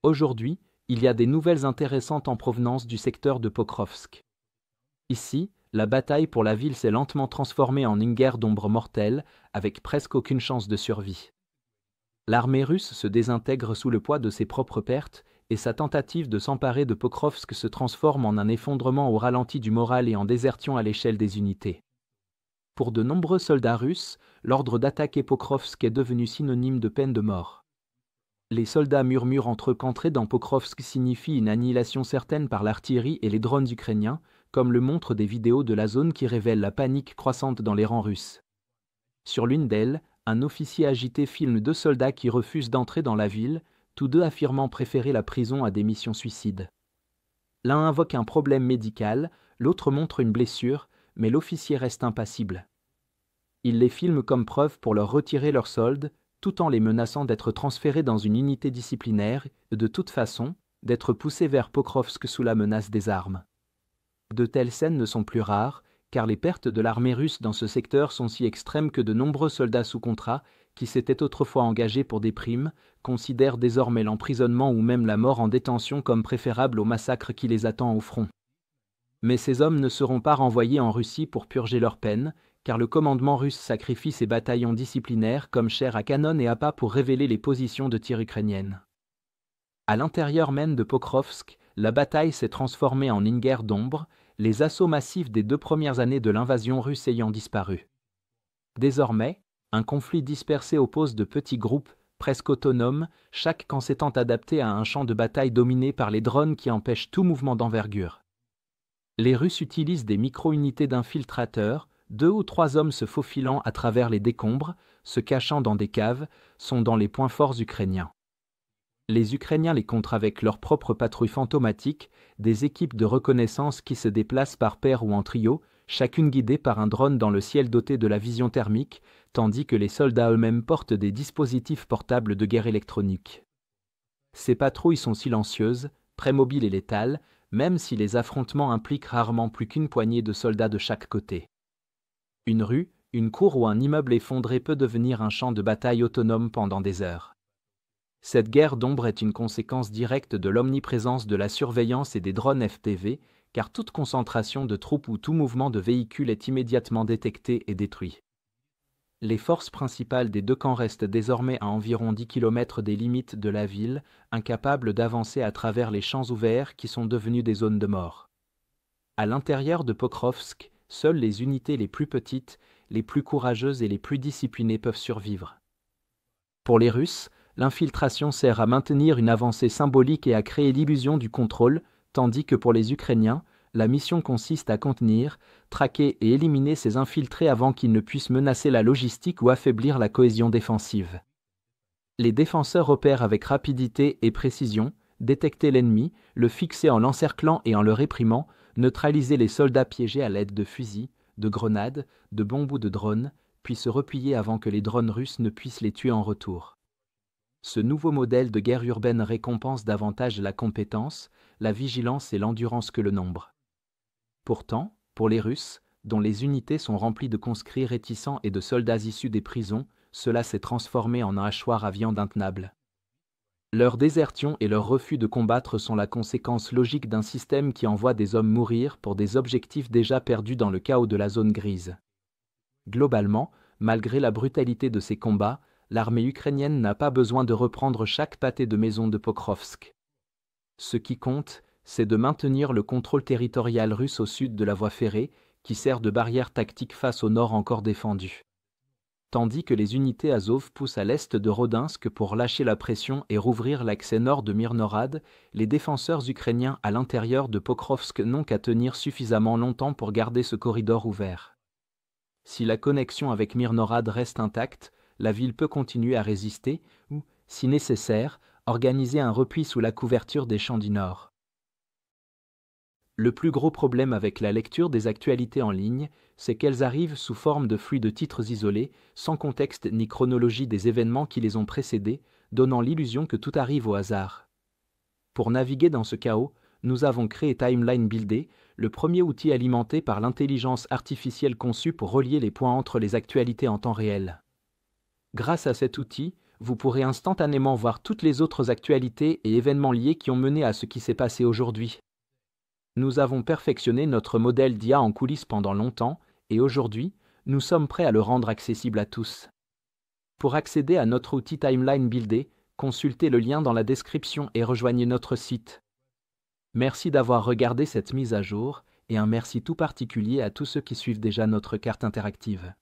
Aujourd'hui, il y a des nouvelles intéressantes en provenance du secteur de Pokrovsk. Ici, la bataille pour la ville s'est lentement transformée en une guerre d'ombre mortelle, avec presque aucune chance de survie. L'armée russe se désintègre sous le poids de ses propres pertes, et sa tentative de s'emparer de Pokrovsk se transforme en un effondrement au ralenti du moral et en désertion à l'échelle des unités. Pour de nombreux soldats russes, l'ordre d'attaquer Pokrovsk est devenu synonyme de peine de mort. Les soldats murmurent entre eux qu'entrer dans Pokrovsk signifie une annihilation certaine par l'artillerie et les drones ukrainiens, comme le montrent des vidéos de la zone qui révèlent la panique croissante dans les rangs russes. Sur l'une d'elles, un officier agité filme 2 soldats qui refusent d'entrer dans la ville, tous 2 affirmant préférer la prison à des missions suicides. L'un invoque un problème médical, l'autre montre une blessure, mais l'officier reste impassible. Il les filme comme preuve pour leur retirer leurs soldes, tout en les menaçant d'être transférés dans une unité disciplinaire et de toute façon, d'être poussés vers Pokrovsk sous la menace des armes. De telles scènes ne sont plus rares, car les pertes de l'armée russe dans ce secteur sont si extrêmes que de nombreux soldats sous contrat, qui s'étaient autrefois engagés pour des primes, considèrent désormais l'emprisonnement ou même la mort en détention comme préférable au massacre qui les attend au front. Mais ces hommes ne seront pas renvoyés en Russie pour purger leur peine, car le commandement russe sacrifie ses bataillons disciplinaires comme chair à canon et appât pour révéler les positions de tir ukrainiennes. À l'intérieur même de Pokrovsk, la bataille s'est transformée en une guerre d'ombre, les assauts massifs des 2 premières années de l'invasion russe ayant disparu. Désormais, un conflit dispersé oppose de petits groupes, presque autonomes, chaque camp s'étant adapté à un champ de bataille dominé par les drones qui empêchent tout mouvement d'envergure. Les Russes utilisent des micro-unités d'infiltrateurs, 2 ou 3 hommes se faufilant à travers les décombres, se cachant dans des caves, sont dans les points forts ukrainiens. Les Ukrainiens les contrent avec leurs propres patrouilles fantomatiques, des équipes de reconnaissance qui se déplacent par paire ou en trio, chacune guidée par un drone dans le ciel doté de la vision thermique, tandis que les soldats eux-mêmes portent des dispositifs portables de guerre électronique. Ces patrouilles sont silencieuses, très mobiles et létales, même si les affrontements impliquent rarement plus qu'une poignée de soldats de chaque côté. Une rue, une cour ou un immeuble effondré peut devenir un champ de bataille autonome pendant des heures. Cette guerre d'ombre est une conséquence directe de l'omniprésence de la surveillance et des drones FPV, car toute concentration de troupes ou tout mouvement de véhicule est immédiatement détecté et détruit. Les forces principales des 2 camps restent désormais à environ 10 km des limites de la ville, incapables d'avancer à travers les champs ouverts qui sont devenus des zones de mort. À l'intérieur de Pokrovsk, seules les unités les plus petites, les plus courageuses et les plus disciplinées peuvent survivre. Pour les Russes, l'infiltration sert à maintenir une avancée symbolique et à créer l'illusion du contrôle, tandis que pour les Ukrainiens, la mission consiste à contenir, traquer et éliminer ces infiltrés avant qu'ils ne puissent menacer la logistique ou affaiblir la cohésion défensive. Les défenseurs opèrent avec rapidité et précision, détecter l'ennemi, le fixer en l'encerclant et en le réprimant, neutraliser les soldats piégés à l'aide de fusils, de grenades, de bombes ou de drones, puis se replier avant que les drones russes ne puissent les tuer en retour. Ce nouveau modèle de guerre urbaine récompense davantage la compétence, la vigilance et l'endurance que le nombre. Pourtant, pour les Russes, dont les unités sont remplies de conscrits réticents et de soldats issus des prisons, cela s'est transformé en un hachoir à viande intenable. Leur désertion et leur refus de combattre sont la conséquence logique d'un système qui envoie des hommes mourir pour des objectifs déjà perdus dans le chaos de la zone grise. Globalement, malgré la brutalité de ces combats, l'armée ukrainienne n'a pas besoin de reprendre chaque pâté de maison de Pokrovsk. Ce qui compte, c'est de maintenir le contrôle territorial russe au sud de la voie ferrée, qui sert de barrière tactique face au nord encore défendu. Tandis que les unités Azov poussent à l'est de Rodinsk pour lâcher la pression et rouvrir l'accès nord de Mirnorad, les défenseurs ukrainiens à l'intérieur de Pokrovsk n'ont qu'à tenir suffisamment longtemps pour garder ce corridor ouvert. Si la connexion avec Mirnorad reste intacte, la ville peut continuer à résister ou, si nécessaire, organiser un repli sous la couverture des champs du Nord. Le plus gros problème avec la lecture des actualités en ligne, c'est qu'elles arrivent sous forme de flux de titres isolés, sans contexte ni chronologie des événements qui les ont précédés, donnant l'illusion que tout arrive au hasard. Pour naviguer dans ce chaos, nous avons créé Timeline Builder, le premier outil alimenté par l'intelligence artificielle conçu pour relier les points entre les actualités en temps réel. Grâce à cet outil, vous pourrez instantanément voir toutes les autres actualités et événements liés qui ont mené à ce qui s'est passé aujourd'hui. Nous avons perfectionné notre modèle d'IA en coulisses pendant longtemps et aujourd'hui, nous sommes prêts à le rendre accessible à tous. Pour accéder à notre outil Timeline Builder, consultez le lien dans la description et rejoignez notre site. Merci d'avoir regardé cette mise à jour et un merci tout particulier à tous ceux qui suivent déjà notre carte interactive.